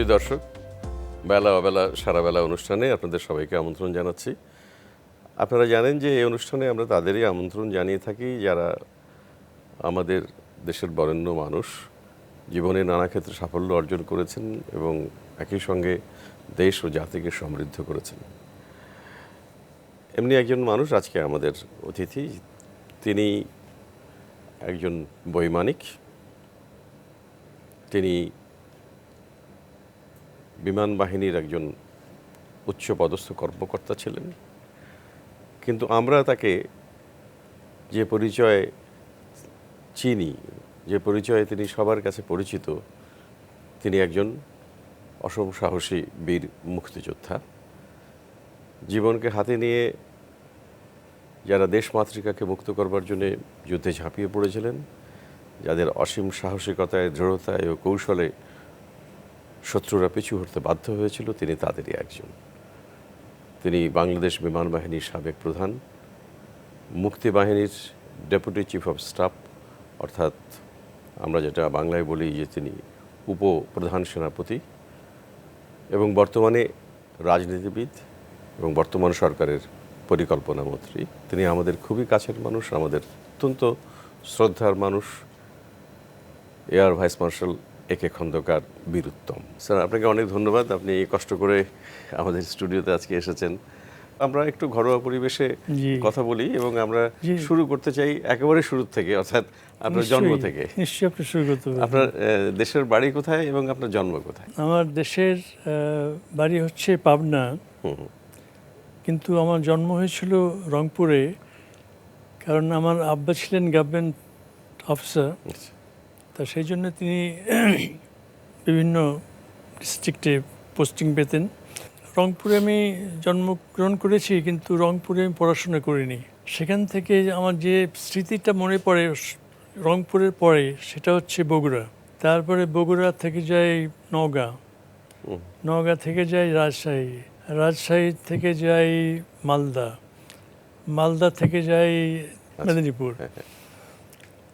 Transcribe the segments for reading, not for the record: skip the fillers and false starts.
সুপ্রিয় দর্শক, বেলা অবেলা সারাবেলা অনুষ্ঠানে আপনাদের সবাইকে আমন্ত্রণ জানাচ্ছি। আপনারা জানেন যে এই অনুষ্ঠানে আমরা তাদেরই আমন্ত্রণ জানিয়ে থাকি যারা আমাদের দেশের বরেণ্য মানুষ, জীবনে নানা ক্ষেত্রে সাফল্য অর্জন করেছেন এবং একই সঙ্গে দেশ ও জাতিকে সমৃদ্ধ করেছেন। এমনি একজন মানুষ আজকে আমাদের অতিথি। তিনি একজন বৈমানিক, তিনি বিমান বাহিনীর একজন উচ্চপদস্থ কর্মকর্তা ছিলেন, কিন্তু আমরা তাকে যে পরিচয়ে চিনি, যে পরিচয়ে তিনি সবার কাছে পরিচিত, তিনি একজন অসম সাহসী বীর মুক্তিযোদ্ধা। জীবনকে হাতে নিয়ে যারা দেশ মাতৃকাকে মুক্ত করবার জন্য যুদ্ধে ঝাঁপিয়ে পড়েছিলেন, যাদের অসীম সাহসিকতায়, দৃঢ়তায় ও কৌশলে শত্রুরা পিছু হটতে বাধ্য হয়েছিল, তিনি তাদেরই একজন। তিনি বাংলাদেশ বিমান বাহিনীর সাবেক প্রধান, মুক্তি বাহিনীর ডেপুটি চিফ অফ স্টাফ, অর্থাৎ আমরা যেটা বাংলায় বলি যে তিনি উপপ্রধান সেনাপতি, এবং বর্তমানে রাজনীতিবিদ এবং বর্তমান সরকারের পরিকল্পনা মন্ত্রী। তিনি আমাদের খুবই কাছের মানুষ, আমাদের অত্যন্ত শ্রদ্ধার মানুষ, এয়ার ভাইস মার্শাল একে খন্দকার বীরুত্তম। স্যার, আপনাকে অনেক ধন্যবাদ, আপনি কষ্ট করে আমাদের স্টুডিওতে আজকে এসেছেন। আমরা একটু ঘরোয়া পরিবেশে কথা বলি এবং আমরা শুরু করতে চাই একেবারে শুরু থেকে, অর্থাৎ আপনার জন্ম থেকে। নিশ্চয়ই আপনি শুরু করতে পারেন। আপনার দেশের বাড়ি কোথায় এবং আপনার জন্ম কোথায়? আমার দেশের বাড়ি হচ্ছে পাবনা, কিন্তু আমার জন্ম হয়েছিল রংপুরে, কারণ আমার আব্বা ছিলেন গভর্নমেন্ট অফিসার। তা সেই জন্য তিনি বিভিন্ন ডিস্ট্রিক্টে পোস্টিং পেতেন। রংপুরে আমি জন্মগ্রহণ করেছি, কিন্তু রংপুরে আমি পড়াশোনা করিনি। সেখান থেকে আমার যে স্মৃতিটা মনে পড়ে রংপুরের পরে, সেটা হচ্ছে বগুড়া। তারপরে বগুড়া থেকে যাই নওগাঁ, নওগাঁ থেকে যাই রাজশাহী, রাজশাহী থেকে যাই মালদা, মালদা থেকে যাই মেদিনীপুর,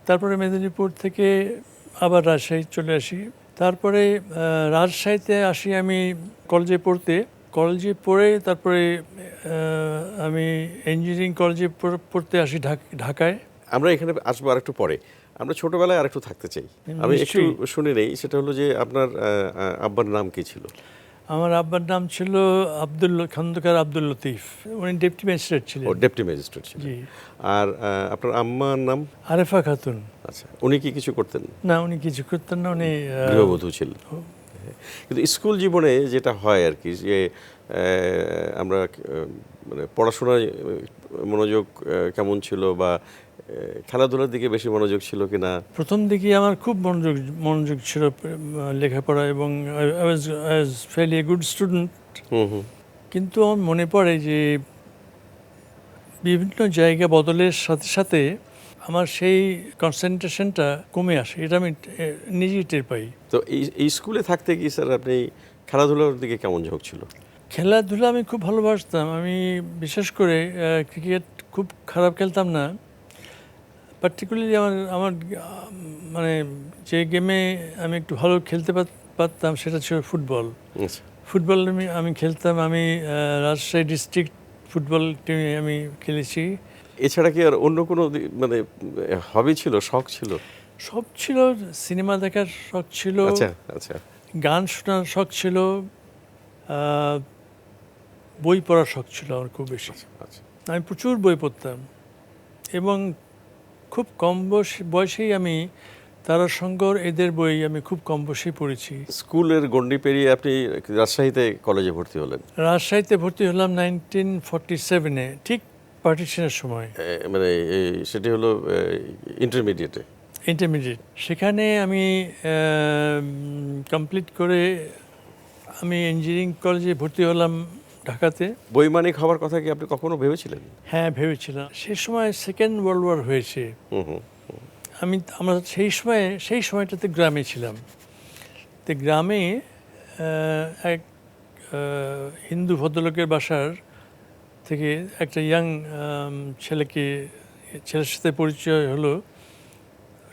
তারপরে মেদিনীপুর থেকে আবার রাজশাহী চলে আসি। তারপরে রাজশাহীতে আসি আমি কলেজে পড়তে, কলেজে পড়ে তারপরে আমি ইঞ্জিনিয়ারিং কলেজে পড়তে আসি ঢাকায়। আমরা এখানে আসবো আরেকটু পরে, আমরা ছোটবেলায় আরেকটু থাকতে চাই। আমি একটু শুনে নেই, সেটা হলো যে আপনার আব্বার নাম কি ছিল? আমার আব্বার নাম ছিল খন্দকার আব্দুল লতিফ, উনি ডেপুটি ম্যাজিস্ট্রেট ছিলেন। ও, ডেপুটি ম্যাজিস্ট্রেট ছিলেন। জি। আর আপনার আম্মার নাম? আরেফা খাতুন। আচ্ছা, উনি কি কিছু করতেন? না, উনি কিছু করতেন না, উনি গৃহবধূ ছিলেন। কিন্তু স্কুল জীবনে যেটা হয় আর কি, যে আমরা মানে পড়াশোনায় মনোযোগ কেমন ছিল, বা খেলাধুলার দিকে বেশি মনোযোগ ছিল কিনা? প্রথম দিকে আমার খুব মনোযোগ ছিল লেখাপড়া, এবং I was fairly good student. কিন্তু আমার মনে পড়ে যে বিভিন্ন জায়গা বদলের সাথে সাথে আমার সেই কনসেন্ট্রেশনটা কমে আসে, এটা আমি নিজেই টের পাই। তো এই স্কুলে থাকতে কি স্যার আপনি খেলাধুলার দিকে কেমন ঝোঁক ছিল? খেলাধুলা আমি খুব ভালোবাসতাম। আমি বিশেষ করে ক্রিকেট খুব খারাপ খেলতাম না। পার্টিকুলারলি আমার মানে যে গেমে আমি একটু ভালো খেলতে পারতাম সেটা ছিল ফুটবল। ফুটবল আমি খেলতাম। আমি রাজশাহী ডিস্ট্রিক্ট ফুটবল টিমে আমি খেলেছি। এছাড়া কি আর অন্য কোনো মানে হবি ছিল, শখ ছিল? সব ছিল, সিনেমা দেখার শখ ছিল, আচ্ছা আচ্ছা, গান শোনার শখ ছিল, বই পড়ার শখ ছিল আমার খুব বেশি। আচ্ছা। আমি প্রচুর বই পড়তাম, এবং খুব কম বয়সেই আমি তারাশঙ্কর এদের বই আমি খুব কম বয়সেই পড়েছি। স্কুলের গণ্ডি পেরিয়ে আপনি রাজশাহীতে কলেজে ভর্তি হলেন? রাজশাহীতে ভর্তি হলাম 1947-এ, ঠিক পার্টিশনের সময়। মানে সেটি হলো ইন্টারমিডিয়েট। সেখানে আমি কমপ্লিট করে আমি ইঞ্জিনিয়ারিং কলেজে ভর্তি হলাম ঢাকাতে। বৈমানিক হওয়ার কথা কি আপনি কখনো ভেবেছিলেন? হ্যাঁ, ভেবেছিলাম। সে সময় সেকেন্ড ওয়ার্ল্ড ওয়ার হয়েছে। আমরা সেই সময়টাতে গ্রামে ছিলাম। তো গ্রামে এক হিন্দু ভদ্রলোকের বাসার থেকে একটা ইয়াং ছেলের সাথে পরিচয় হলো।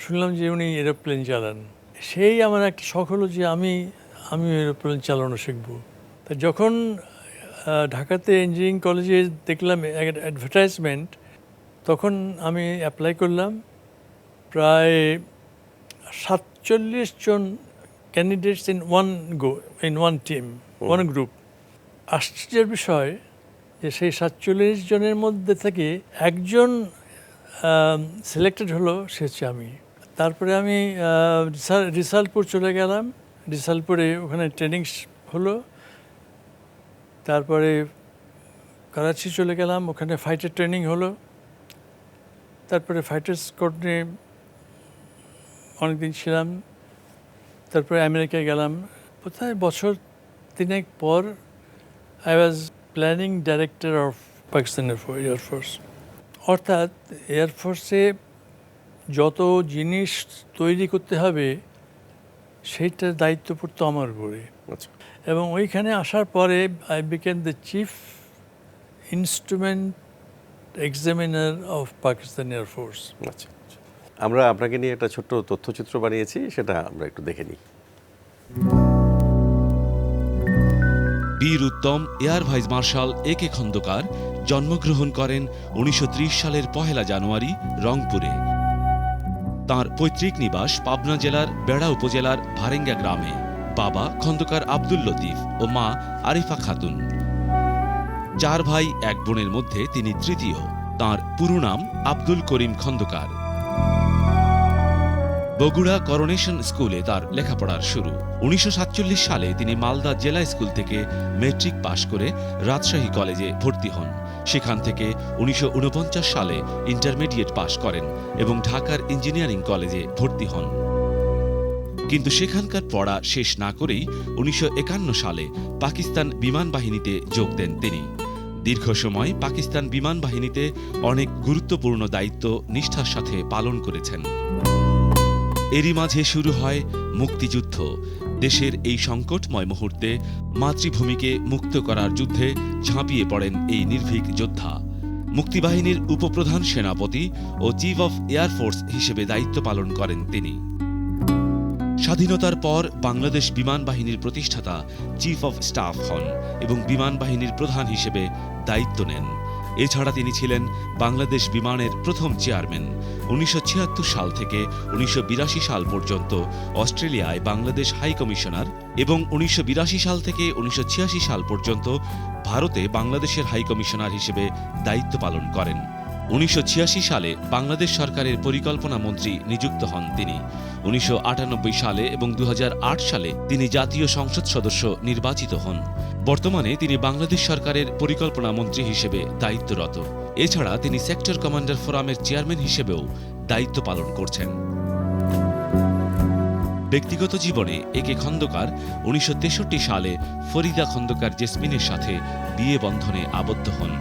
শুনলাম যে উনি এরোপ্লেন চালান। সেই আমার একটা শখ হলো যে আমি এরোপ্লেন চালানো শিখবো। তা যখন ঢাকাতে ইঞ্জিনিয়ারিং কলেজে দেখলাম অ্যাডভার্টাইজমেন্ট, তখন আমি অ্যাপ্লাই করলাম। প্রায় 47 জন candidates in one team, one group. আশ্চর্যের বিষয় যে সেই 47 জনের মধ্যে থেকে একজন সিলেক্টেড হলো, সে হচ্ছে আমি। তারপরে আমি রিসালপুর চলে গেলাম। রিসালপুরে ওখানে ট্রেনিং হলো। তারপরে করাচি চলে গেলাম, ওখানে ফাইটার ট্রেনিং হলো। তারপরে ফাইটার স্কোয়াড্রনে অনেকদিন ছিলাম। তারপরে আমেরিকায় গেলাম। কোথায় বছর 3 পর I was planning director of Pakistan air force. অর্থাৎ এয়ারফোর্সে যত জিনিস তৈরি করতে হবে সেইটার দায়িত্ব পড়তো আমার উপরে। আচ্ছা। এবং ওইখানে আসার পরে I became the chief instrument examiner of Pakistan air force. আচ্ছা, আমরা আপনাকে নিয়ে একটা ছোট্ট তথ্যচিত্র বানিয়েছি, সেটা আমরা একটু দেখে নিই। Bir Uttam air vice marshal A K Khandakar জন্মগ্রহণ করেন 1930 সালের 1 জানুয়ারি রংপুরে। তাঁর পৈতৃক নিবাস পাবনা জেলার বেড়া উপজেলার ভারেঙ্গা গ্রামে। বাবা খন্দকার আব্দুল লতিফ ও মা আরিফা খাতুন। 4 ভাই 1 বোনের মধ্যে তিনি তৃতীয়। তাঁর পুরো নাম আব্দুল করিম খন্দকার। বগুড়া করোনেশন স্কুলে তার লেখাপড়ার শুরু। 1947 সালে তিনি মালদা জেলা স্কুল থেকে মেট্রিক পাশ করে রাজশাহী কলেজে ভর্তি হন। সেখান থেকে 1949 সালে ইন্টারমিডিয়েট পাশ করেন এবং ঢাকার ইঞ্জিনিয়ারিং কলেজে ভর্তি হন। কিন্তু সেখানকার পড়া শেষ না করেই 1951 সালে পাকিস্তান বিমান বাহিনীতে যোগ দেন তিনি। দীর্ঘ সময় পাকিস্তান বিমান বাহিনীতে অনেক গুরুত্বপূর্ণ দায়িত্ব নিষ্ঠার সাথে পালন করেছেন। এরই মাঝে শুরু হয় মুক্তিযুদ্ধ। দেশের এই সংকটময় মুহূর্তে মাতৃভূমিকে মুক্ত করার যুদ্ধে ঝাঁপিয়ে পড়েন এই নির্ভীক যোদ্ধা। মুক্তিবাহিনীর উপপ্রধান সেনাপতি ও চিফ অফ এয়ারফোর্স হিসেবে দায়িত্ব পালন করেন তিনি। স্বাধীনতার পর বাংলাদেশ বিমান বাহিনীর প্রতিষ্ঠাতা চিফ অফ স্টাফ হন এবং বিমান বাহিনীর প্রধান হিসেবে দায়িত্ব নেন। এছাড়া তিনি ছিলেন বাংলাদেশ বিমানের প্রথম চেয়ারম্যান। 1976 সাল থেকে 1982 সাল পর্যন্ত অস্ট্রেলিয়ায় বাংলাদেশ হাই কমিশনার এবং 1982 সাল থেকে 1986 সাল পর্যন্ত ভারতে বাংলাদেশের হাই কমিশনার হিসেবে দায়িত্ব পালন করেন। 1986 সালে বাংলাদেশ সরকারের পরিকল্পনা মন্ত্রী নিযুক্ত হন তিনি। 1998 সালে এবং 2008 সালে তিনি জাতীয় সংসদ সদস্য নির্বাচিত হন। বর্তমানে তিনি বাংলাদেশ সরকারের পরিকল্পনা মন্ত্রী হিসেবে দায়িত্বরত। এছাড়া তিনি সেক্টর কমান্ডার ফোরামের চেয়ারম্যান হিসেবেও দায়িত্ব পালন করছেন। ব্যক্তিগত জীবনে এ.কে খন্দকার 1963 সালে ফরিদা খন্দকার জেসমিনের সাথে বিয়ে বন্ধনে আবদ্ধ হন।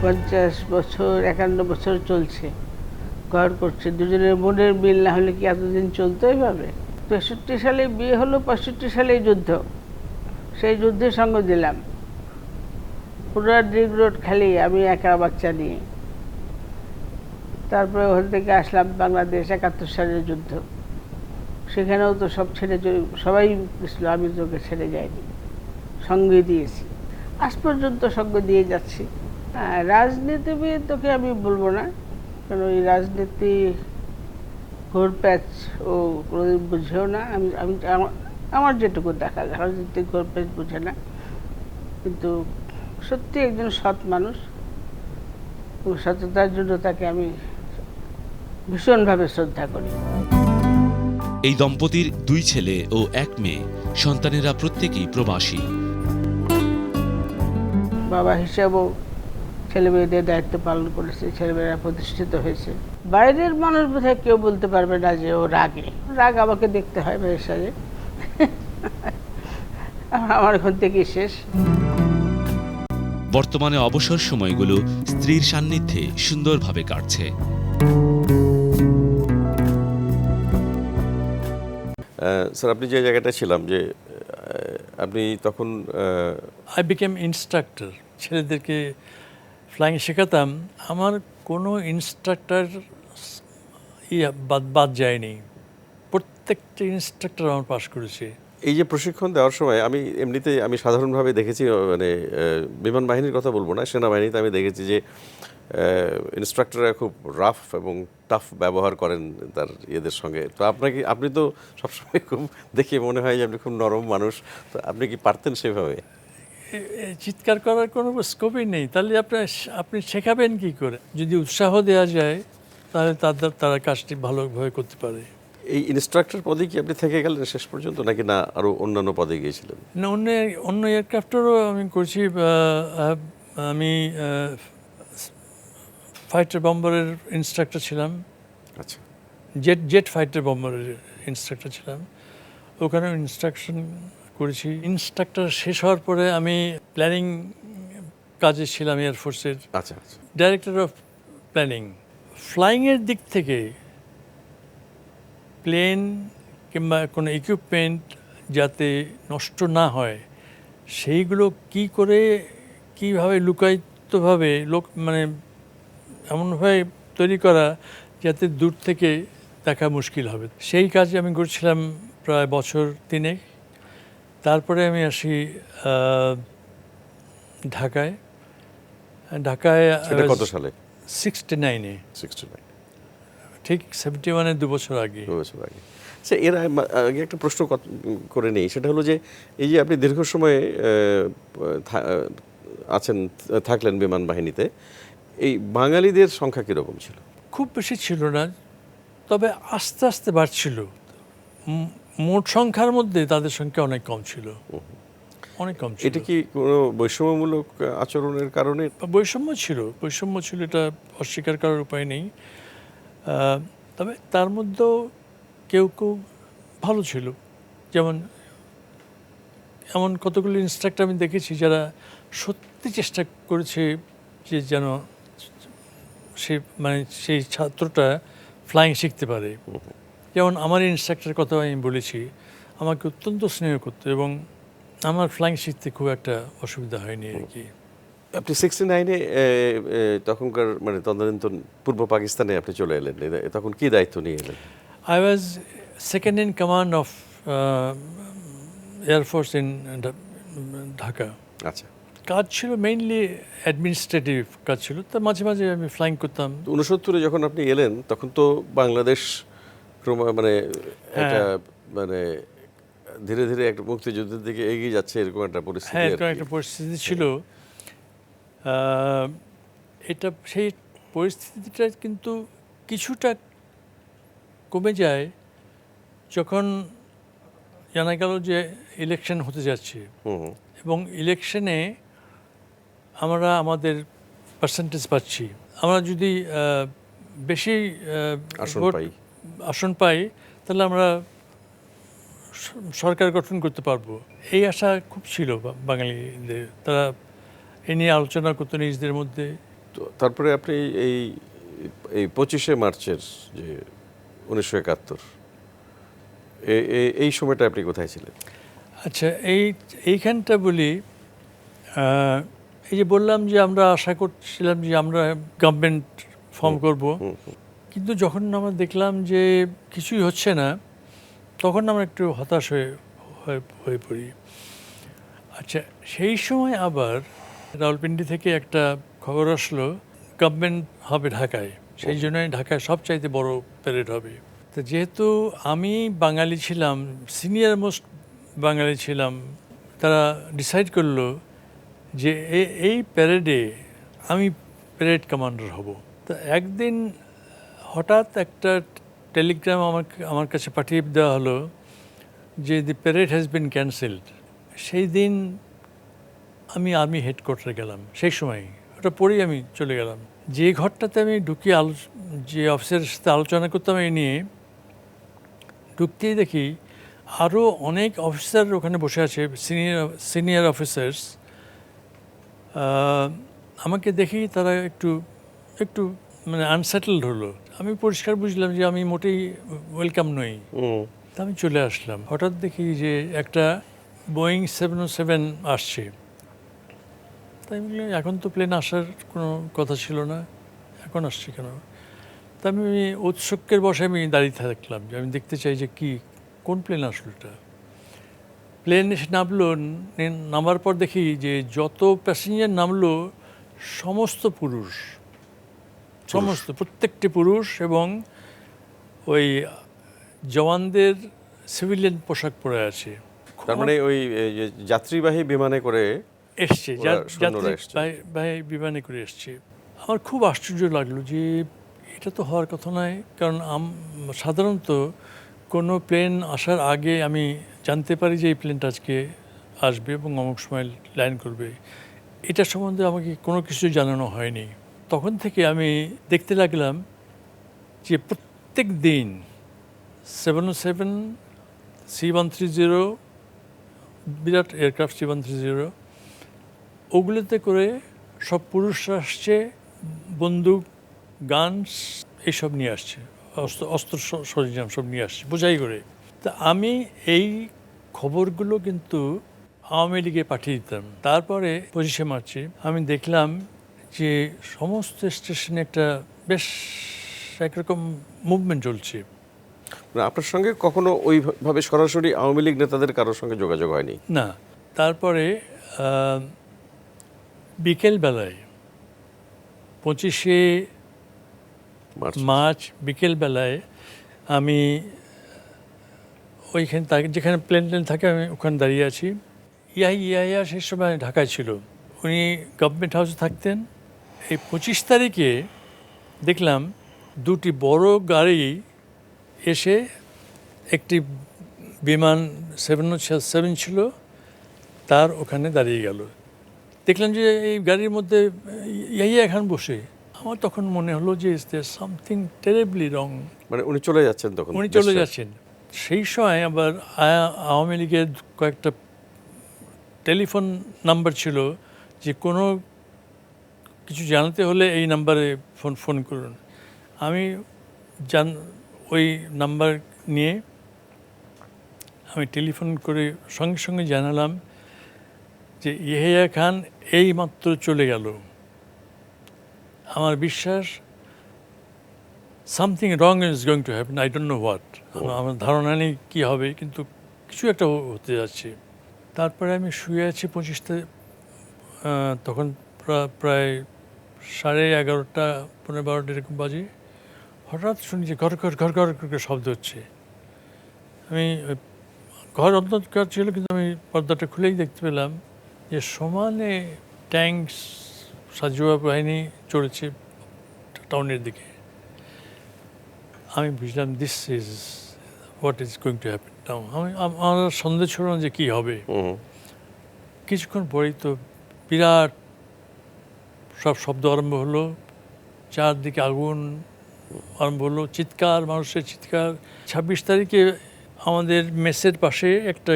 50 বছর 51 বছর চলছে, ঘর করছে। দুজনের বোনের বিল না হলে কি এতদিন চলতে পারবে? 63 সালে বিয়ে হলো, 65 সালে যুদ্ধ। সেই যুদ্ধে সঙ্গ দিলাম পুরো রিং রোড খালি, আমি একা বাচ্চা নিয়ে। তারপরে ওখান থেকে আসলাম বাংলাদেশ, 71 সালের যুদ্ধ। সেখানেও তো সব ছেড়ে সবাই গেছিল, আমি তোকে ছেড়ে যাইনি, সঙ্গে দিয়েছি, আজ পর্যন্ত সঙ্গ দিয়ে যাচ্ছি। রাজনীতিবিদ তোকে আমি বলবো না, কারণ ওই রাজনীতি ঘোরপ্যাচ ও কোনোদিন বুঝেও না। আমি আমার যেটুকু দেখা রাজনীতি ঘোরপ্যাচ বুঝে না, কিন্তু সত্যি একজন সৎ মানুষ ও সততার জন্য তাকে আমি ভীষণভাবে শ্রদ্ধা করি। এই দম্পতির 2 ছেলে ও 1 মেয়ে। সন্তানেরা প্রত্যেকেই প্রবাসী। বাবা হিসাবেও ছেলে মেয়েদের দায়িত্ব পালন করেছে, ছেলেমেয়েরা প্রতিষ্ঠিত হয়েছে। বাইরের মানুষ বোধহয় কেউ বলতে পারবে না যে ও রাগে। রাগ আমাকে দেখতে হয় মেয়ের সাথে, আমার এখন থেকেই শেষ। বর্তমানে অবসর সময়গুলো স্ত্রীর সান্নিধ্যে সুন্দরভাবে কাটছে। স্যার, আপনি যে জায়গাটা ছিলাম, যে আপনি তখন আই বিকেম ইনস্ট্রাক্টর, ছেলেদেরকে ফ্লাইং শেখাতাম। আমার কোনো ইনস্ট্রাক্টর বাদ যায়নি, প্রত্যেকটা ইনস্ট্রাক্টর আমার পাশ করেছে। এই যে প্রশিক্ষণ দেওয়ার সময় আমি এমনিতে আমি সাধারণভাবে দেখেছি, মানে বিমান বাহিনীর কথা বলবো না, সেনাবাহিনীতে আমি দেখেছি যে ইনস্ট্রাক্টররা খুব রাফ এবং টাফ ব্যবহার করেন তার এদের সঙ্গে। তো আপনি তো সবসময় খুব দেখে মনে হয় যে আপনি খুব নরম মানুষ, তো আপনি কি পারতেন সেভাবে? চিৎকার করার কোনো স্কোপই নেই, তাহলে আপনি শেখাবেন কি করে? যদি উৎসাহ দেওয়া যায় তাহলে তারা কাজটি ভালোভাবে করতে পারে। এই ইনস্ট্রাক্টর পদে কি আপনি থেকে গেলেন শেষ পর্যন্ত, নাকি না আরও অন্যান্য পদে গিয়েছিলেন? না, অন্য এয়ারক্রাফটেরও আমি করছি। আমি ফাইটার বম্বারের ইনস্ট্রাক্টর ছিলাম, আচ্ছা। জেট ফাইটার বম্বারের ইনস্ট্রাক্টর ছিলাম, ওখানেও ইনস্ট্রাকশন করেছি। ইনস্ট্রাক্টর শেষ হওয়ার পরে আমি প্ল্যানিং কাজে ছিলাম এয়ারফোর্সের, আচ্ছা আচ্ছা। Director of planning. ফ্লাইংয়ের দিক থেকে প্লেন কিংবা কোনো ইকুইপমেন্ট যাতে নষ্ট না হয় সেইগুলো কীভাবে লুকায়িতভাবে মানে এমনভাবে তৈরি করা যাতে দূর থেকে দেখা মুশকিল হবে, সেই কাজে আমি করছিলাম প্রায় বছর 3। তারপরে আমি আসি ঢাকায়। সেটা কত সালে? 69-এ, 69। ঠিক 71-এর 2 বছর আগে। 2 বছর আগে। আচ্ছা, এর আগে একটা প্রশ্ন করে নেই, সেটা হলো যে এই যে আপনি দীর্ঘ সময় থাকলেন বিমান বাহিনীতে, এই বাঙালিদের সংখ্যা কীরকম ছিল? খুব বেশি ছিল না, তবে আস্তে আস্তে বাড়ছিল। মোট সংখ্যার মধ্যে তাদের সংখ্যা অনেক কম ছিল, অনেক কম ছিল। এটা কি কোনো বৈষম্যমূলক আচরণের কারণে? বৈষম্য ছিল, এটা অস্বীকার করার উপায় নেই। তবে তার মধ্যেও কেউ ভালো ছিল, যেমন এমন কতগুলো ইনস্ট্রাক্টর আমি দেখেছি যারা সত্যি চেষ্টা করেছে যে যেন সেই ছাত্রটা ফ্লাইং শিখতে পারে। যেমন আমার ইনস্ট্রাক্টরের কথা আমি বলেছি, আমাকে অত্যন্ত স্নেহ করতো এবং আমার ফ্লাইং শিখতে খুব একটা অসুবিধা হয়নি আর কি। আপনি 69-এ তখনকার মানে তদানীন্তন পূর্ব পাকিস্তানে আপনি চলে এলেন, তখন কি দায়িত্ব নিয়ে এলেন? I was second in command of Air Force in Dhaka. আচ্ছা। কাজ ছিল মেইনলি অ্যাডমিনিস্ট্রেটিভ কাজ ছিল, তার মাঝে মাঝে আমি ফ্লাইং করতাম। 69-এ যখন আপনি এলেন তখন তো বাংলাদেশ মানে একটা মানে ধীরে ধীরে একটা মুক্তিযুদ্ধের দিকে এগিয়ে যাচ্ছে, এরকম একটা পরিস্থিতি। হ্যাঁ, এরকম একটা পরিস্থিতি ছিল। সেই পরিস্থিতিটা কিন্তু কিছুটা কমে যায় যখন জানা গেল যে ইলেকশন হতে যাচ্ছে, এবং ইলেকশনে আমরা আমাদের পার্সেন্টেজ পাচ্ছি। আমরা যদি বেশি আসন পাই তাহলে আমরা সরকার গঠন করতে পারবো, এই আশা খুব ছিল বাঙালিদের। তারা এ নিয়ে আলোচনা করতো নিজেদের মধ্যে। তো তারপরে আপনি এই 25শে মার্চের যে 1971, এই সময়টা আপনি কোথায় ছিলেন? আচ্ছা, এইখানটা বলি। এই যে বললাম যে আমরা আশা করছিলাম যে আমরা গভর্নমেন্ট ফর্ম করব, কিন্তু যখন আমরা দেখলাম যে কিছুই হচ্ছে না, তখন আমরা একটু হতাশ হয়ে পড়ি। আচ্ছা, সেই সময় আবার রাওয়ালপিন্ডি থেকে একটা খবর আসলো গভর্নমেন্ট হবে ঢাকায়, সেই জন্যই ঢাকায় সবচাইতে বড় প্যারেড হবে। তো যেহেতু আমি বাঙালি ছিলাম, সিনিয়র মোস্ট বাঙালি ছিলাম, তারা ডিসাইড করলো যে এই প্যারেডে আমি প্যারেড কমান্ডার হব। তো একদিন হঠাৎ একটা টেলিগ্রাম আমার কাছে পাঠিয়ে দেওয়া হলো যে দি প্যারেড হ্যাজ বিন ক্যান্সেলড। সেই দিন আমি আর্মি হেডকোয়ার্টারে গেলাম। সেই সময় ওটা পড়েই আমি চলে গেলাম। যে ঘরটাতে আমি ঢুকি যে অফিসারের সাথে আলোচনা করতাম এই নিয়ে, ঢুকতেই দেখি আরও অনেক অফিসার ওখানে বসে আছে, সিনিয়র অফিসার্স। আমাকে দেখেই তারা একটু মানে আনসেটেলড হলো। আমি পরিষ্কার বুঝলাম যে আমি মোটেই ওয়েলকাম নই। তা আমি চলে আসলাম। হঠাৎ দেখি যে একটা বোয়িং 707 আসছে। তাই আমি বললাম, এখন তো প্লেন আসার কোনো কথা ছিল না, এখন আসছে কেন? তা আমি ঔৎসুক্যের বসে আমি দাঁড়িয়ে থাকলাম যে আমি দেখতে চাই যে কোন প্লেন আসলো এটা। প্লেন এসে নামলো, নামার পর দেখি যে যত প্যাসেঞ্জার নামলো সমস্ত পুরুষ, সমস্ত প্রত্যেকটি পুরুষ, এবং ওই জওয়ানদের সিভিলিয়ান পোশাক পরে আছে। তার মানে ওই যে যাত্রীবাহী বিমানে করে এসছে, ওরা সৈন্যরা এসছে। যাত্রীবাহী বিমানে করে এসছে। আমার খুব আশ্চর্য লাগলো যে এটা তো হওয়ার কথা নয়, কারণ সাধারণত কোনো প্লেন আসার আগে আমি জানতে পারি যে এই প্লেনটা আজকে আসবে এবং অমুক সময় ল্যান্ড করবে। এটা সম্বন্ধে আমাকে কোনো কিছু জানানো হয়নি। তখন থেকে আমি দেখতে লাগলাম যে প্রত্যেক দিন 707, C-130, বিরাট এয়ারক্রাফট C-130, ওগুলোতে করে সব পুরুষরা আসছে, বন্দুক, গানস এইসব নিয়ে আসছে, অস্ত্র সরঞ্জাম সব নিয়ে আসছে বোঝাই করে। তা আমি এই খবরগুলো কিন্তু আওয়ামী লীগে পাঠিয়ে দিতাম। তারপরে 25শে মার্চে আমি দেখলাম যে সমস্ত স্টেশনে একটা বেশ একরকম মুভমেন্ট চলছে। মানে আপনার সঙ্গে কখনো ওইভাবে সরাসরি আওয়ামী লীগ নেতাদের কারোর সঙ্গে যোগাযোগ হয়নি? না। তারপরে বিকেলবেলায় 25শে মার্চ বিকেলবেলায় আমি ওইখানে যেখানে প্লেন থাকে আমি ওখানে দাঁড়িয়ে আছি। ইয়াহিয়া সেই সময় ঢাকায় ছিল, উনি গভর্নমেন্ট হাউসে থাকতেন। এই 25 তারিখে দেখলাম দুটি বড় গাড়ি এসে, একটি বিমান 707 ছিল, তার ওখানে দাঁড়িয়ে গেল। দেখলাম যে এই গাড়ির মধ্যে ইয়াহিয়া খান বসে। আমার তখন মনে হলো যে সামথিং টেরিবলি রং। মানে উনি চলে যাচ্ছেন তখন? উনি চলে যাচ্ছেন। সেই সময় আবার আওয়ামী লীগের কয়েকটা টেলিফোন নাম্বার ছিল যে কোনো কিছু জানাতে হলে এই নাম্বারে ফোন করুন। আমি ওই নাম্বার নিয়ে আমি টেলিফোন করে সঙ্গে সঙ্গে জানালাম যে ইয়াহিয়া খান এই মাত্র চলে গেল। আমার বিশ্বাস something wrong is going to happen, I don't know what. আমার ধারণা নেই কী হবে, কিন্তু কিছু একটা হতে যাচ্ছে। তারপরে আমি শুয়ে আছি 25 তখন প্রায় 11:30, 11:15 এরকম বাজে। হঠাৎ শুনি যে ঘর ঘর ঘর ঘর করে শব্দ হচ্ছে। আমি ঘর অন্ধকার ছিল, কিন্তু আমি পর্দাটা খুলেই দেখতে পেলাম যে সমানে ট্যাঙ্কস, সাজোয়া বাহিনী চলেছে টাউনের দিকে। আমি বুঝলাম this is what is going to happen নাও। আমার সন্দেহ ছিল না যে কী হবে। কিছুক্ষণ পরেই তো বিরাট সব শব্দ আরম্ভ হলো, চারদিকে আগুন আরম্ভ হলো, চিৎকার, মানুষের চিৎকার। 26 তারিখে আমাদের মেসের পাশে একটা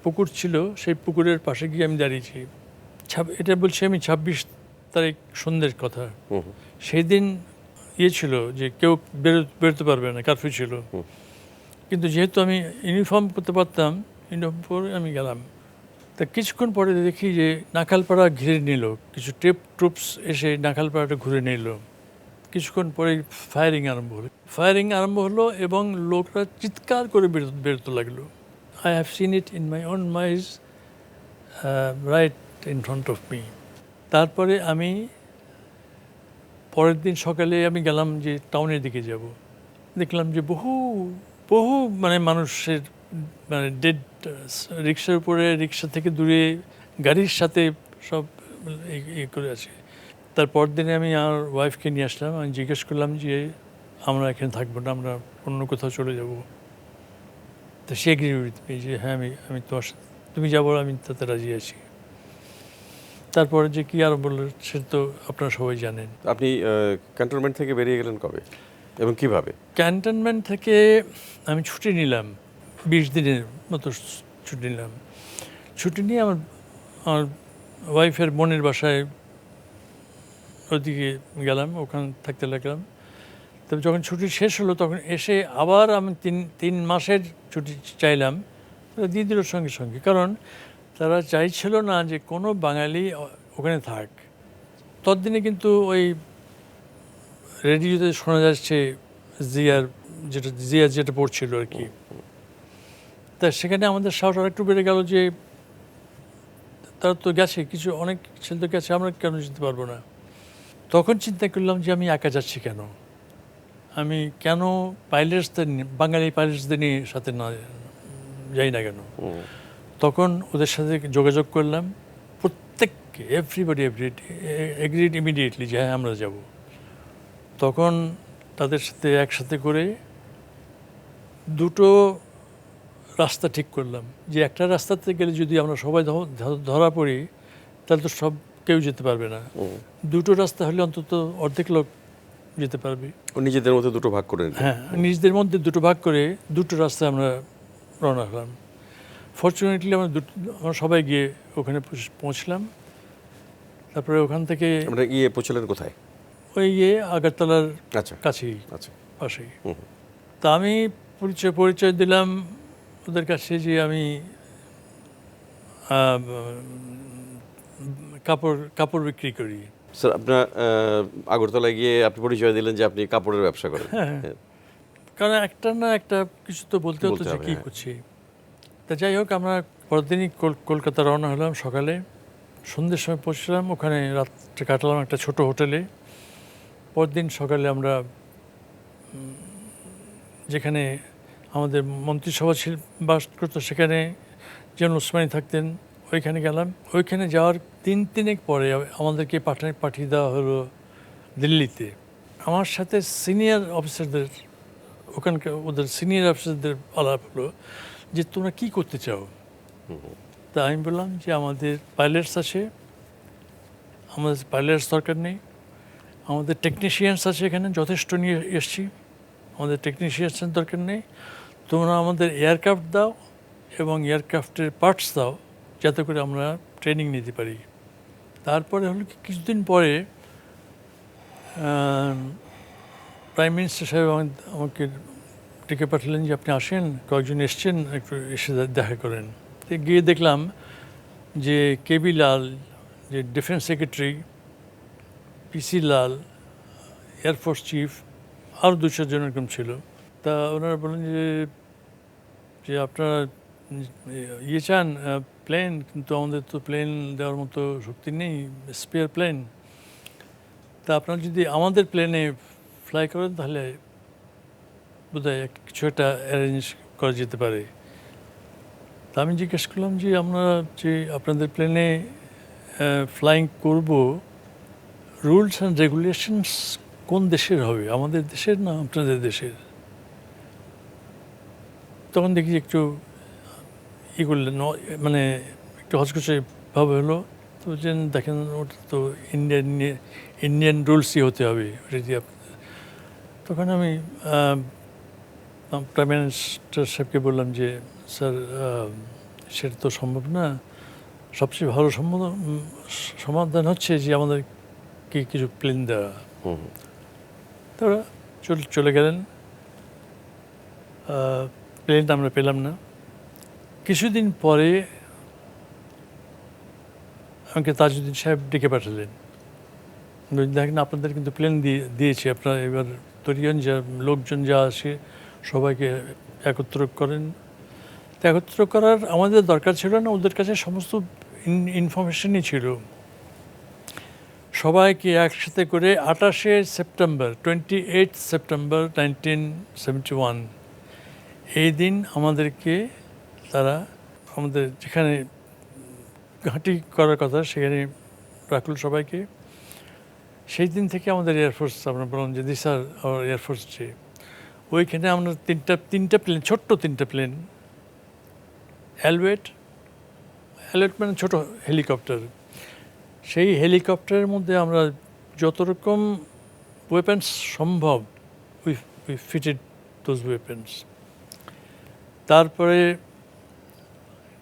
পুকুর ছিল, সেই পুকুরের পাশে গিয়ে আমি দাঁড়িয়েছি। এটা বলছি আমি 26 তারিখ সন্ধ্যের কথা। সেই দিন ছিল যে কেউ বেরোতে পারবে না, কারফিউ ছিল। কিন্তু যেহেতু আমি ইউনিফর্ম করতে পারতাম, ইউনিফর্ম পরে আমি গেলাম। তা কিছুক্ষণ পরে দেখি যে নাখালপাড়া ঘিরে নিল, কিছু ট্রুপস এসে নাখালপাড়াটা ঘুরে নিল। কিছুক্ষণ পরে ফায়ারিং আরম্ভ হলো এবং লোকরা চিৎকার করে বেরোতে লাগলো। I have seen it in my own eyes, right in front of me. তারপরে আমি পরের দিন সকালে আমি গেলাম যে টাউনের দিকে যাব। দেখলাম যে বহু মানে মানুষের মানে ডেড, রিক্সার উপরে, রিক্সা থেকে দূরে, গাড়ির সাথে সব এই করে আছে। তারপর দিনে আমি আমার ওয়াইফকে নিয়ে আসলাম। আমি জিজ্ঞেস করলাম যে আমরা এখানে থাকবো না, আমরা অন্য কোথাও চলে যাব। তো সে এগ্রি উইথ মি যে হ্যাঁ আমি তোমার সাথে, তুমি যাবো, আমি তাতে রাজি আছি। তারপরে যে কি আর বললো সে তো আপনারা সবাই জানেন। আপনি ক্যান্টনমেন্ট থেকে বেরিয়ে গেলেন কবে এবং কিভাবে? ক্যান্টনমেন্ট থেকে আমি ছুটি নিলাম, 20 দিনের মতো ছুটি নিলাম। ছুটি নিয়ে আমার ওয়াইফের বোনের বাসায় ওদিকে গেলাম, ওখানে থাকতে লাগলাম। তবে যখন ছুটি শেষ হলো তখন এসে আবার আমি 3 মাসের ছুটি চাইলাম, দিয়ে দিল সঙ্গে সঙ্গে। কারণ তারা চাইছিল না যে কোনো বাঙালি ওখানে থাক। ততদিনে কিন্তু ওই রেডিওতে শোনা যাচ্ছে জিয়া যেটা পড়ছিল আর কি। তা সেখানে আমাদের সাহস আরেকটু বেড়ে গেল যে তারা তো গেছে, কিছু অনেক ছেলে তো গেছে, আমরা কেন যেতে পারবো না। তখন চিন্তা করলাম যে আমি একা যাচ্ছি কেন, আমি কেন পাইলটসদের বাঙালি পাইলটসদের নিয়ে সাথে না যাই না কেন। তখন ওদের সাথে যোগাযোগ করলাম, প্রত্যেককে এভরিবডি এগ্রিড ইমিডিয়েটলি যে হ্যাঁ আমরা যাব। তখন তাদের সাথে একসাথে করে দুটো রাস্তা ঠিক করলাম, যে একটা রাস্তাতে গেলে যদি আমরা সবাই ধরা পড়ি তাহলে তো সব কেউ যেতে পারবে না, দুটো রাস্তা হলে অন্তত অর্ধেক লোক যেতে পারবে। ও নিজেদের মধ্যে দুটো ভাগ করে নিলেন। হ্যাঁ, নিজেদের মধ্যে দুটো ভাগ করে দুটো রাস্তায় আমরা রওনা হলাম। ফরচুনেটলি আমরা সবাই গিয়ে ওখানে পৌঁছলাম। তারপরে ওখান থেকে আমরা গিয়ে পৌঁছলেন কোথায়? ওই গিয়ে আগরতলার আচ্ছা কাছেই, আচ্ছা। পাশেই। তা আমি পরিচয় দিলাম ওদের কাছে যে আমি কাপড় বিক্রি করি। স্যার, আপনার আগরতলায় গিয়ে আপনি পরিচয় দিলেন যে আপনি কাপড়ের ব্যবসা করেন। হ্যাঁ, কারণ একটা না একটা কিছু তো বলতে হতো যে কী করছি। তা যাই হোক, আমরা পরদিনই কলকাতা রওনা হলাম সকালে। সন্ধ্যের সময় পৌঁছলাম, ওখানে রাতটা কাটালাম একটা ছোট হোটেলে। পরদিন সকালে আমরা যেখানে আমাদের মন্ত্রিসভা বাস করতো সেখানে যেমন ওসমানী থাকতেন, ওইখানে গেলাম। ওইখানে যাওয়ার তিনেক পরে আমাদেরকে পাঠিয়ে দেওয়া হলো দিল্লিতে। আমার সাথে সিনিয়র অফিসারদের, ওখানকার ওদের সিনিয়র অফিসারদের আলাপ হলো যে তোমরা কী করতে চাও। তা আমি বললাম যে আমাদের পাইলটস আছে, আমাদের পাইলটস দরকার নেই, আমাদের টেকনিশিয়ানস আছে, এখানে যথেষ্ট নিয়ে এসছি, আমাদের টেকনিশিয়ানসের দরকার নেই। তোমরা আমাদের এয়ারক্রাফট দাও এবং এয়ারক্রাফটের পার্টস দাও যাতে করে আমরা ট্রেনিং নিতে পারি। তারপরে হলো কিছুদিন পরে প্রাইম মিনিস্টার সাহেব আমাকে ডেকে পাঠালেন যে আপনি আসেন, কয়েকজন এসছেন, একটু এসে দেখা করেন। তো গিয়ে দেখলাম যে কেবি লাল, যে ডিফেন্স সেক্রেটারি, পিসি লাল, এয়ারফোর্স চিফ, আরও 2-4 জন এরকম ছিল। তা ওনারা বললেন যে আপনারা চান প্লেন, কিন্তু আমাদের তো প্লেন দেওয়ার মতো শক্তি নেই, স্পেয়ার প্লেন। তা আপনারা যদি আমাদের প্লেনে ফ্লাই করেন তাহলে বোধহয় কিছু একটা অ্যারেঞ্জ করা যেতে পারে। তা আমি জিজ্ঞেস করলাম যে আমরা যে আপনাদের প্লেনে ফ্লাইং করব, রুলস অ্যান্ড রেগুলেশনস কোন দেশের হবে, আমাদের দেশের না আপনাদের দেশের? তখন দেখি একটু করলেন, মানে একটু হচকচে ভাবে হলো। তো দেখেন ওটা তো ইন্ডিয়ান রুলসই হতে হবে ওটা দিয়ে। তখন আমি প্রাইম মিনিস্টার সাহেবকে বললাম যে স্যার, সেটা তো সম্ভব না, সবচেয়ে ভালো সমাধান হচ্ছে যে আমাদেরকে কিছু প্লেন দেওয়া। তো ওরা চলে গেলেন, প্লেন আমরা পেলাম না। কিছুদিন পরে আমাকে তাজউদ্দিন সাহেব ডেকে পাঠালেন, দেখেন আপনাদের কিন্তু প্লেন দিয়েছি, আপনারা এবার তরিয়ান যা লোকজন যা আসে সবাইকে একত্র করেন। তো একত্র করার আমাদের দরকার ছিল না, ওদের কাছে সমস্ত ইনফরমেশনই ছিল। সবাইকে একসাথে করে 28 সেপ্টেম্বর 1971 এই দিন আমাদেরকে তারা আমাদের যেখানে ঘাঁটি করার কথা সেখানে রাখল সবাইকে। সেই দিন থেকে আমাদের এয়ারফোর্স, আমরা বললাম যে this are our air force day. ওইখানে আমরা তিনটা প্লেন, ছোট্ট 3টা প্লেন, অ্যালওয়েট মানে ছোটো হেলিকপ্টার, সেই হেলিকপ্টারের মধ্যে আমরা যত রকম ওয়েপেন্স সম্ভব উই ফিটেড দোজ ওয়েপেন্স। তারপরে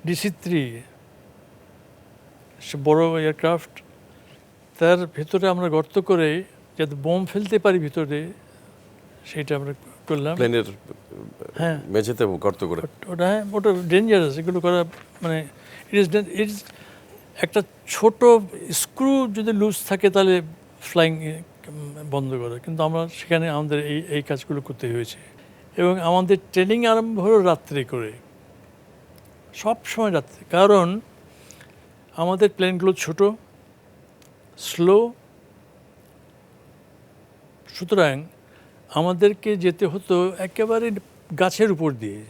DC-3 সে বড় এয়ারক্রাফট, তার ভেতরে আমরা গর্ত করে যাতে বোম ফেলতে পারি ভিতরে, সেইটা আমরা করলাম। প্লেনের হ্যাঁ, মেঝেতে গর্ত করে। ওটা ডেঞ্জারাস, এগুলো করা, মানে ইট ইজ একটা ছোট স্ক্রু যদি লুজ থাকে তাহলে ফ্লাইং বন্ধ করে, কিন্তু আমরা সেখানে আমাদের এই কাজগুলো করতে হয়েছে। এবং আমাদের ট্রেনিং আরম্ভ হলো রাত্রে করে, সব সময় রাত্রে, কারণ আমাদের প্লেনগুলো ছোট, স্লো, সুতরাং আমাদেরকে যেতে হতো একেবারে গাছের উপর দিয়ে,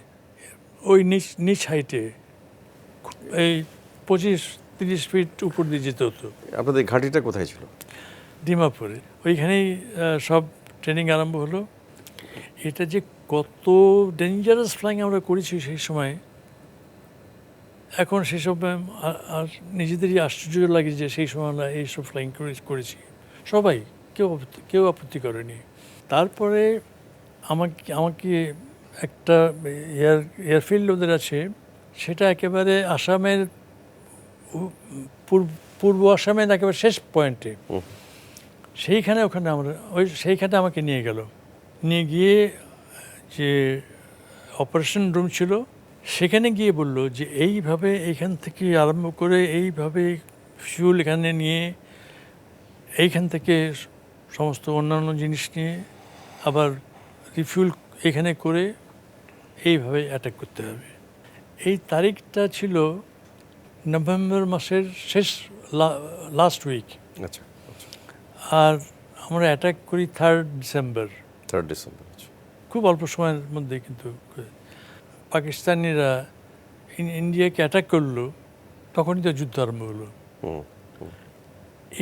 ওই নিচ হাইটে, এই 25-30 ফিট উপর দিয়ে যেতে হতো। আপনাদের ঘাঁটিটা কোথায় ছিল? ডিমাপুরে, ওইখানেই সব ট্রেনিং আরম্ভ হলো। এটা যে কত ডেঞ্জারাস ফ্লাইং আমরা করেছি সেই সময়, এখন সেসব আর নিজেদেরই আশ্চর্য লাগে যে সেই সময় আমরা এইসব ফ্লাইং করেছি। সবাই, কেউ আপত্তি করেনি। তারপরে আমাকে একটা এয়ারফিল্ড ওদের আছে, সেটা একেবারে আসামের পূর্ব আসামের একেবারে শেষ পয়েন্টে। ওখানে সেইখানে আমাকে নিয়ে গেল, নিয়ে গিয়ে যে অপারেশন রুম ছিল সেখানে গিয়ে বলল যে এইভাবে এইখান থেকে আরম্ভ করে এইভাবে ফিউল এখানে নিয়ে, এইখান থেকে সমস্ত অন্যান্য জিনিস নিয়ে আবার রিফিউল এখানে করে এইভাবে অ্যাটাক করতে হবে। এই তারিখটা ছিল নভেম্বর মাসের শেষ, লাস্ট উইক। আচ্ছা, আর আমরা অ্যাটাক করি 3 ডিসেম্বর। আচ্ছা। খুব অল্প সময়ের মধ্যে কিন্তু পাকিস্তানিরা ইন্ডিয়াকে অ্যাটাক করলো, তখনই তো যুদ্ধ আরম্ভ হলো।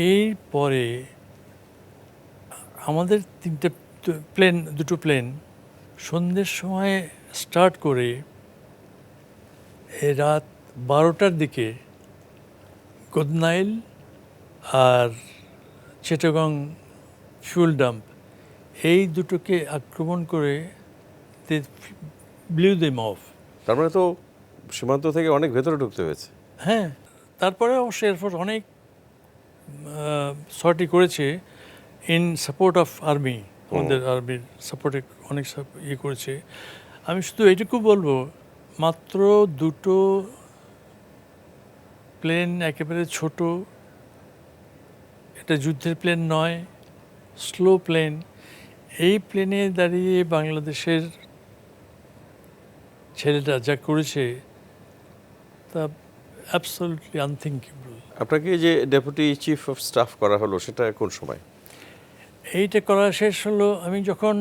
এই পরে আমাদের দুটো প্লেন সন্ধ্যের সময় স্টার্ট করে রাত 12টার দিকে গদনাইল আর চিটাগং ফিউল ডাম্প, এই দুটোকে আক্রমণ করে ব্লিউ দেম অফ। তার মানে তো সীমান্ত থেকে অনেক ভেতরে ঢুকতে হয়েছে। হ্যাঁ, তারপরে অবশ্য এয়ারফোর্স অনেক সর্টি করেছে ইন সাপোর্ট অফ আর্মি, আমাদের আর্মির সাপোর্টে অনেক করেছে। আমি শুধু এইটুকু বলবো, মাত্র দুটো প্লেন একেবারে ছোট, এটা যুদ্ধের প্লেন নয়, স্লো প্লেন, এই প্লেনে দাঁড়িয়ে বাংলাদেশের ছেলেটা যা করেছে তা অ্যাবসলিউটলি আনথিঙ্কেবল। আপনাকে যে ডেপুটি চিফ অফ স্টাফ করা হলো সেটা কোন সময়? এইটা করা শেষ হলো আমি যখন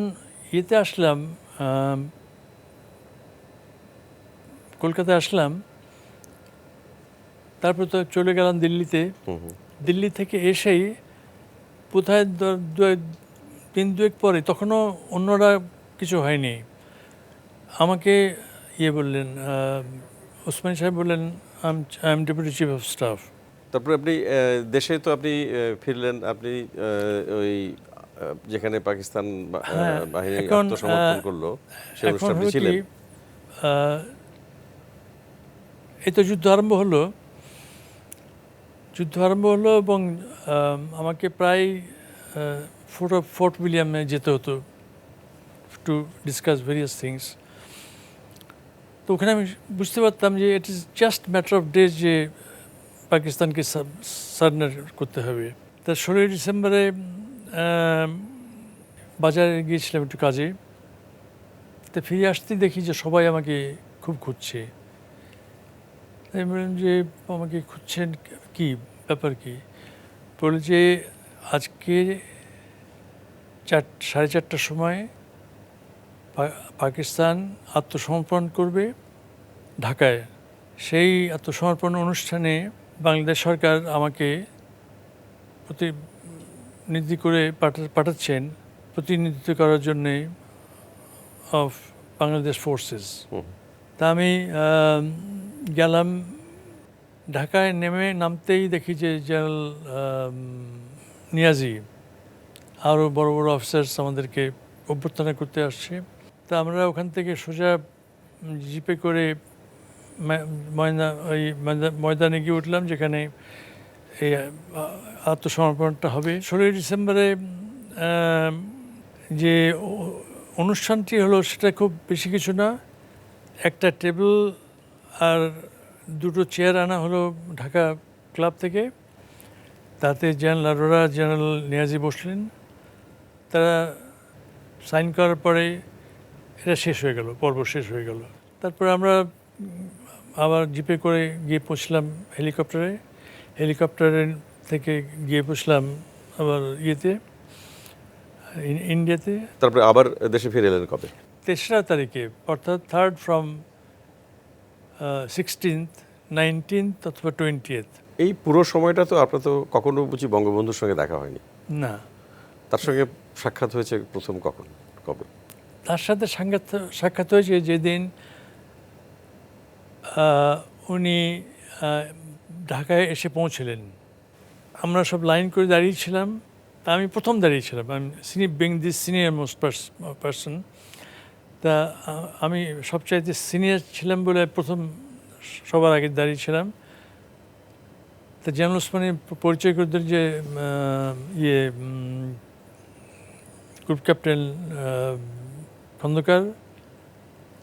ইয়েতে আসলাম, কলকাতায় আসলাম, তারপর তো চলে গেলাম দিল্লিতে। দিল্লি থেকে এসেই কোথায় দিন দুয়েক পরে, তখনও অন্যরা কিছু হয়নি, আমাকে বললেন, ওসমানী সাহেব বললেন, I am deputy chief of staff. তারপরে আপনি দেশে তো আপনি ফিরলেন, আপনি ওই যেখানে পাকিস্তান বাহিনী আত্মসমর্পণ করলো সে অনুষ্ঠানে আপনি ছিলেন। এই তো যুদ্ধ আরম্ভ হলো এবং আমাকে প্রায় ফোর্ট উইলিয়ামে যেতে হতো টু ডিসকাস ভেরিয়াস থিংস। তো ওখানে আমি বুঝতে পারতাম যে it is just matter of days যে পাকিস্তানকে সারেন্ডার করতে হবে। তা 16 ডিসেম্বরে বাজারে গিয়েছিলাম একটু কাজে, তো ফিরে আসতেই দেখি যে সবাই আমাকে খুব খুঁজছে। তাই বললাম যে আমাকে খুঁজছেন কি, ব্যাপার কি? বলে যে আজকে 4:30টার সময় পাকিস্তান আত্মসমর্পণ করবে ঢাকায়। সেই আত্মসমর্পণ অনুষ্ঠানে বাংলাদেশ সরকার আমাকে প্রতিনিধি করে পাঠাচ্ছেন, প্রতিনিধিত্ব করার জন্যে অফ বাংলাদেশ ফোর্সেস। তা আমি গেলাম, ঢাকায় নামতেই দেখি যে জেনারেল নিয়াজি আরও বড় বড় অফিসার্স আমাদেরকে অভ্যর্থনা করতে আসছে। তা আমরা ওখান থেকে সোজা জিপে করে ময়দানে গিয়ে উঠলাম, যেখানে এই আত্মসমর্পণটা হবে। 16 ডিসেম্বরে যে অনুষ্ঠানটি হলো সেটা খুব বেশি কিছু না, একটা টেবিল আর দুটো চেয়ার আনা হলো ঢাকা ক্লাব থেকে, তাতে জেনারেল নিয়াজি বসলেন। তারা সাইন করার পরে এটা শেষ হয়ে গেল, পর্ব শেষ হয়ে গেল। তারপরে আমরা আবার জিপে করে গিয়ে পৌঁছলাম হেলিকপ্টারে থেকে গিয়ে পৌঁছলাম আবার ইয়েতে ইন্ডিয়াতে তারপরে আবার দেশে ফিরে এলেন কবে? 3রা তারিখে, অর্থাৎ 3rd from 16th, 19th অথবা 20th। এই পুরো সময়টা তো আপনার তো কখনো বুঝি বঙ্গবন্ধুর সঙ্গে দেখা হয়নি। না, তার সঙ্গে সাক্ষাৎ হয়েছে প্রথম কবে? তার সাথে সাক্ষাৎ হয়েছে যেদিন উনি ঢাকায় এসে পৌঁছলেন। আমরা সব লাইন করে দাঁড়িয়েছিলাম, তা আমি প্রথম দাঁড়িয়েছিলাম, আমি being this senior most person, তা আমি সবচাইতে সিনিয়র ছিলাম বলে প্রথম সবার আগে দাঁড়িয়েছিলাম। তা জামাল ওসমানী পরিচয় করে দিলেন যে গ্রুপ ক্যাপ্টেন খন্দকার।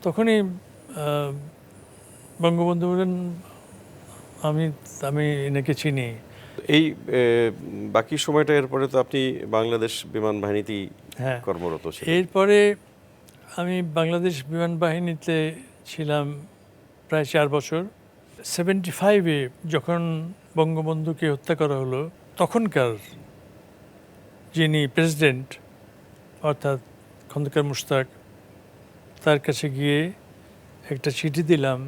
তখনই বঙ্গবন্ধু বললেন আমি এনাকে চিনি। এই বাকি সময়টা এরপরে তো আপনি বাংলাদেশ বিমান বাহিনীতেই হ্যাঁ, কর্মরত ছিলেন। এরপরে আমি বাংলাদেশ বিমান বাহিনীতে ছিলাম প্রায় 4 বছর। 75-এ যখন বঙ্গবন্ধুকে হত্যা করা হলো, তখনকার যিনি প্রেসিডেন্ট অর্থাৎ খন্দকার মুশতাক, তার কাছে গিয়ে একটা চিঠি দিলাম,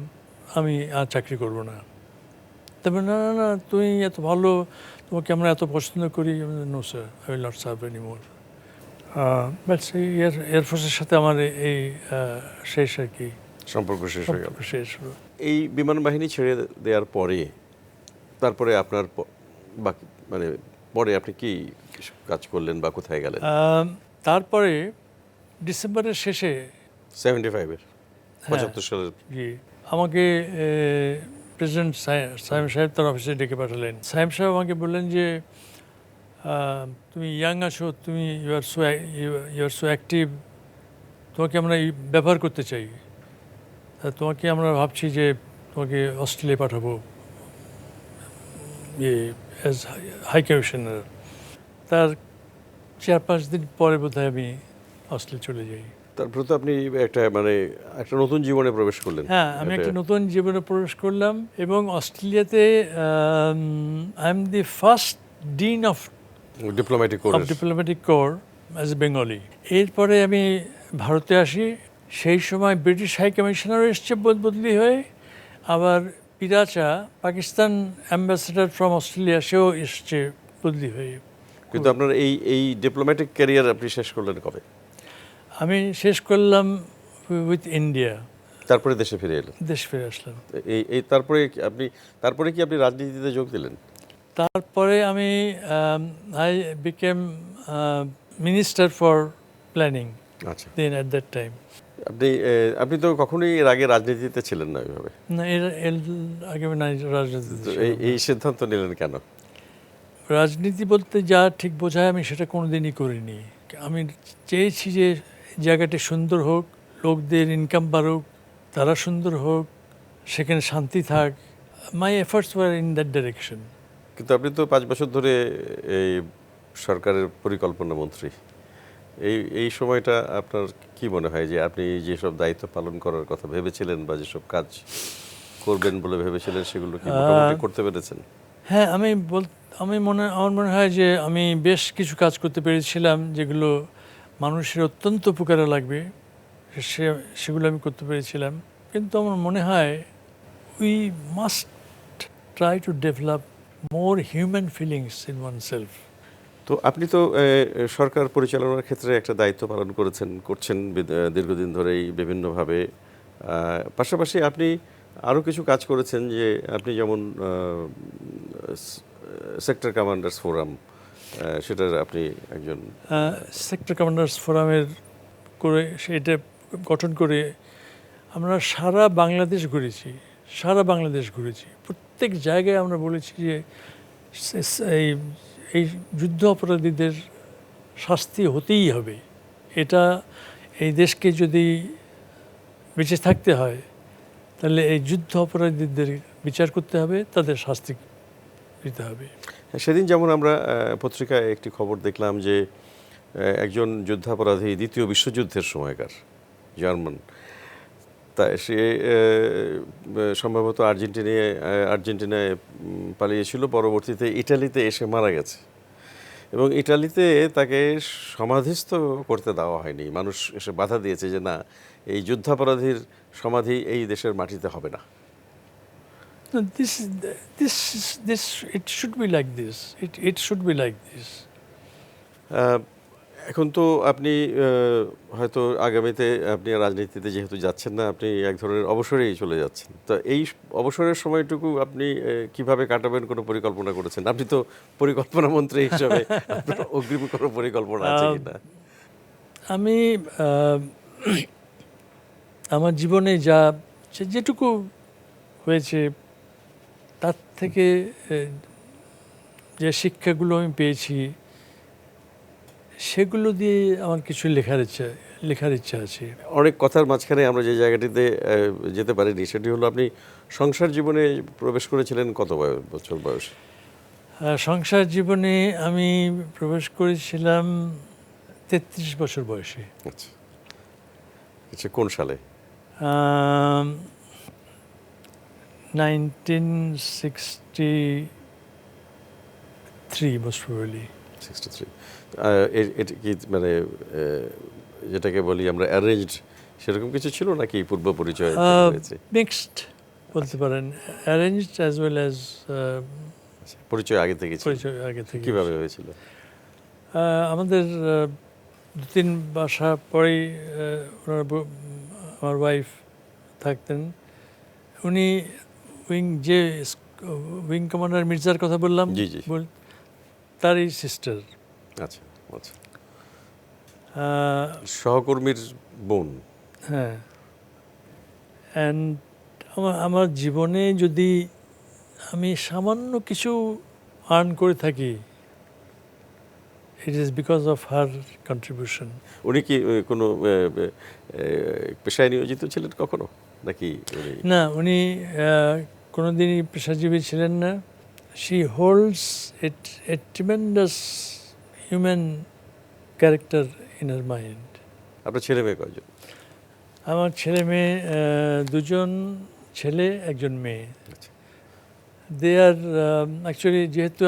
আমি আর চাকরি করব না। তবে না না না, তুমি এত ভালো, তোমাকে আমরা এত পছন্দ করি। No sir, I will not serve anymore. But এয়ারফোর্সের সাথে আমার এই শেষ আর কি, সম্পর্ক শেষ হয়ে গেল। শেষ হলো। এই বিমান বাহিনী ছেড়ে দেওয়ার পরে তারপরে আপনার বাকি মানে পরে আপনি কি কাজ করলেন বা কোথায় গেলেন? তারপরে ডিসেম্বরের শেষে 75-এর 75 সালের জি আমাকে প্রেসিডেন্ট সাইম সাহেব তার অফিসে ডেকে পাঠালেন। সাইম সাহেব আমাকে বললেন যে তুমি ইয়াং আছো, তুমি ইউ আর সো অ্যাক্টিভ, তোমাকে আমরা ব্যবহার করতে চাই। তোমাকে আমরা ভাবছি যে তোমাকে অস্ট্রেলিয়া পাঠাবো অ্যাজ হাই কমিশনার। তার 4-5 দিন পরে বোধহয় আমি অস্ট্রেলিয়া চলে যাই। তারপরে তো আপনি একটা নতুন জীবনে প্রবেশ করলেন। হ্যাঁ, আমি একটা নতুন জীবনে প্রবেশ করলাম এবং অস্ট্রেলিয়াতে I am the first dean of diplomatic core as a Bengali. এরপরে আমি ভারতে আসি। সেই সময় ব্রিটিশ হাই কমিশনারও এসছে বদলি হয়ে, আবার পিরাচা পাকিস্তান অ্যাম্বাসেডার ফ্রম অস্ট্রেলিয়া সেও এসছে বদলি হয়ে। কিন্তু আপনার এই ডিপ্লোম্যাটিক ক্যারিয়ার আপনি শেষ করলেন কবে? আমি শেষ করলাম উইথ ইন্ডিয়া। তারপরে দেশে ফিরে এলেন? দেশ ফিরে আসলাম। এই তারপরে কি আপনি রাজনীতিতে যোগ দিলেন? তারপরে আমি I became minister for planning. আচ্ছা, দেন অ্যাট দ্যাট টাইম। আপনি তো কখনোই এর আগে রাজনীতিতে ছিলেন না ওইভাবে? না, এর আগে না, রাজনীতি। এই সিদ্ধান্ত নিলেন কেন? রাজনীতি বলতে যা ঠিক বোঝায় আমি সেটা কোনোদিনই করিনি। আমি চেয়েছি যে জায়গাটি সুন্দর হোক, লোকদের ইনকাম বাড়ুক, তারা সুন্দর হোক, সেখানে শান্তি থাক। My efforts were in that direction. কিন্তু আপনি তো 5 বছর ধরে এই সরকারের পরিকল্পনা মন্ত্রী। এই সময়টা আপনার কি মনে হয় যে আপনি যেসব দায়িত্ব পালন করার কথা ভেবেছিলেন বা যেসব কাজ করবেন বলে ভেবেছিলেন সেগুলো কি মোটামুটি করতে পেরেছেন? হ্যাঁ, আমার মনে হয় যে আমি বেশ কিছু কাজ করতে পেরেছিলাম যেগুলো মানুষের অত্যন্ত উপকারে লাগবে, সেগুলো আমি করতে পেরেছিলাম। কিন্তু আমার মনে হয় we must try to develop more human feelings in oneself. তো আপনি তো সরকার পরিচালনার ক্ষেত্রে একটা দায়িত্ব পালন করছেন দীর্ঘদিন ধরেই বিভিন্নভাবে। পাশাপাশি আপনি আরও কিছু কাজ করেছেন, যে আপনি যেমন সেক্টর কমান্ডার্স ফোরাম, সেটার আপনি একজন সেক্টর কমান্ডার্স ফোরামের করে সেটা গঠন করে আমরা সারা বাংলাদেশ ঘুরেছি। প্রত্যেক জায়গায় আমরা বলেছি যে এই যুদ্ধ অপরাধীদের শাস্তি হতেই হবে। এটা এই দেশকে যদি বেঁচে থাকতে হয় তাহলে এই যুদ্ধ অপরাধীদের বিচার করতে হবে, তাদের শাস্তি দিতে হবে। সেদিন যেমন আমরা পত্রিকায় একটি খবর দেখলাম যে একজন যুদ্ধাপরাধী দ্বিতীয় বিশ্বযুদ্ধের সময়কার জার্মান, তা সে সম্ভবত আর্জেন্টিনায় পালিয়েছিল, পরবর্তীতে ইটালিতে এসে মারা গেছে এবং ইটালিতে তাকে সমাধিস্থ করতে দেওয়া হয়নি। মানুষ এসে বাধা দিয়েছে যে না, এই যুদ্ধাপরাধীর সমাধি এই দেশের মাটিতে হবে না। No, it should be like this. It should be like this. এখন তো আপনি হয়তো আগামীতে আপনি রাজনীতিতে যেহেতু যাচ্ছেন না, আপনি এক ধরনের অবসরেই চলে যাচ্ছেন। তো এই অবসরের সময়টুকু আপনি কিভাবে কাটাবেন, কোনো পরিকল্পনা করেছেন? আপনি তো পরিকল্পনা মন্ত্রী হিসাবে আপনার অগ্রিম কোনো পরিকল্পনা আছে কিনা? আমি আমার জীবনে যেটুকু হয়েছে তার থেকে যে শিক্ষাগুলো আমি পেয়েছি সেগুলো দিয়ে আমার কিছু লেখার ইচ্ছা আছে। অনেক কথার মাঝখানে আমরা যে জায়গাটিতে যেতে পারিনি সেটি হলো, আপনি সংসার জীবনে প্রবেশ করেছিলেন কত বছর বয়সে? সংসার জীবনে আমি প্রবেশ করেছিলাম 33 বছর বয়সে। আচ্ছা, আচ্ছা, কোন সালে? 1963 most probably. 63। এটা কি মানে যেটাকে বলি আমরা অ্যারেঞ্জড, সেরকম কিছু ছিল নাকি পূর্ব পরিচয় হয়েছে? মিক্সড বলতে পারেন, অ্যারেঞ্জড অ্যাজ ওয়েল অ্যাজ পরিচয় আগে থেকে ছিল? পরিচয় আগে থেকে। কিভাবে হয়েছিল? আমাদের 2-3 বাসা পরেই আমার ওয়াইফ থাকতেন। উনি উইং কমান্ডার মির্জার কথা বললাম, জি জি, তারই সিস্টার। আচ্ছা আচ্ছা, সহকর্মীর বোন। হ্যাঁ, অ্যান্ড আমার জীবনে যদি আমি সামান্য কিছু আর্ন করে থাকি, it is because of her contribution. উনি কি কোনো পেশায় নিয়োজিত ছিলেন কখনো নাকি? না, উনি কোনোদিনই পেশাজীবী ছিলেন না। She holds A tremendous human character in her mind. আপনার ছেলে মেয়ে কয়জন? আমার ছেলে মেয়ে 2 ছেলে 1 মেয়ে। দে আর অ্যাকচুয়ালি, যেহেতু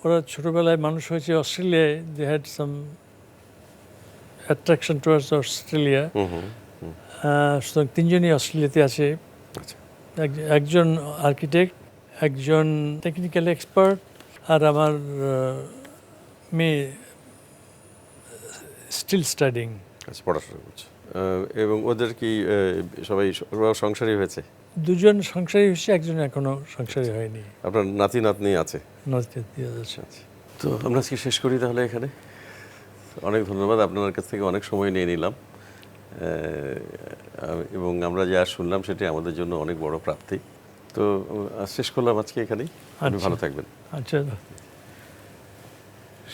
ওরা ছোটোবেলায় মানুষ হয়েছে অস্ট্রেলিয়ায়, they had some attraction towards Australia. সুতরাং 3জনই অস্ট্রেলিয়াতে আছে। একজন আর্কিটেক্ট, একজন টেকনিক্যাল এক্সপার্ট, আর আমার মেয়ে স্টিল স্টাডিং। আচ্ছা, পড়াশোনা করছে। এবং ওদের কি সবাই সংসারী হয়েছে? 2জন সংসারী হয়েছে, 1জন এখনো সংসারী হয়নি। আপনার নাতি নাতনি আছে? নাতি আছে। তো আমরা আজকে শেষ করি তাহলে এখানে। অনেক ধন্যবাদ, আপনার কাছ থেকে অনেক সময় নিয়ে নিলাম এবং আমরা যা শুনলাম সেটি আমাদের জন্য অনেক বড় প্রাপ্তি। তো শেষ করলাম আজকে এখানেই। আপনি ভালো থাকবেন। আচ্ছা,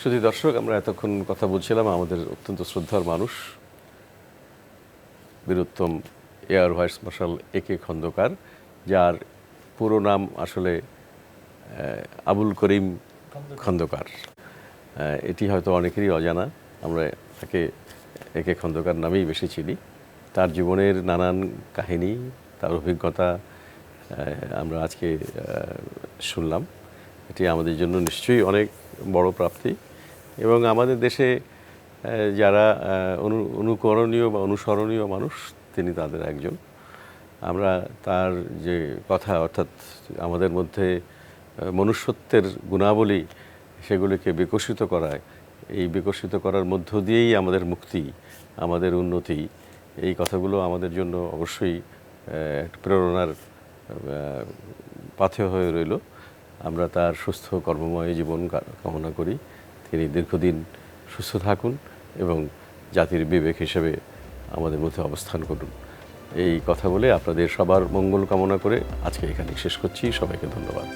শুধু দর্শক, আমরা এতক্ষণ কথা বলছিলাম আমাদের অত্যন্ত শ্রদ্ধার মানুষ, বীরোত্তম এয়ার ভাইস মার্শাল একে খন্দকার, যার পুরো নাম আসলে আবুল করিম খন্দকার। এটি হয়তো অনেকেরই অজানা, আমরা তাকে একে খন্দকার নামেই বেশি চিনি। তার জীবনের নানান কাহিনী, তার অভিজ্ঞতা আমরা আজকে শুনলাম। এটি আমাদের জন্য নিশ্চয়ই অনেক বড় প্রাপ্তি এবং আমাদের দেশে যারা অনুকরণীয় বা অনুসরণীয় মানুষ, তিনি তাদের একজন। আমরা তার যে কথা, অর্থাৎ আমাদের মধ্যে মনুষ্যত্বের গুণাবলী, সেগুলিকে বিকশিত করায়, এই বিকশিত করার মধ্য দিয়েই আমাদের মুক্তি, আমাদের উন্নতি, এই কথাগুলো আমাদের জন্য অবশ্যই একটা প্রেরণার পাথেয় হয়ে রইল। আমরা তার সুস্থ কর্মময় জীবন কামনা করি। তিনি দীর্ঘদিন সুস্থ থাকুন এবং জাতির বিবেক হিসেবে আমাদের মধ্যে অবস্থান করুন। এই কথা বলে আপনাদের সবার মঙ্গল কামনা করে আজকে এখানে শেষ করছি। সবাইকে ধন্যবাদ।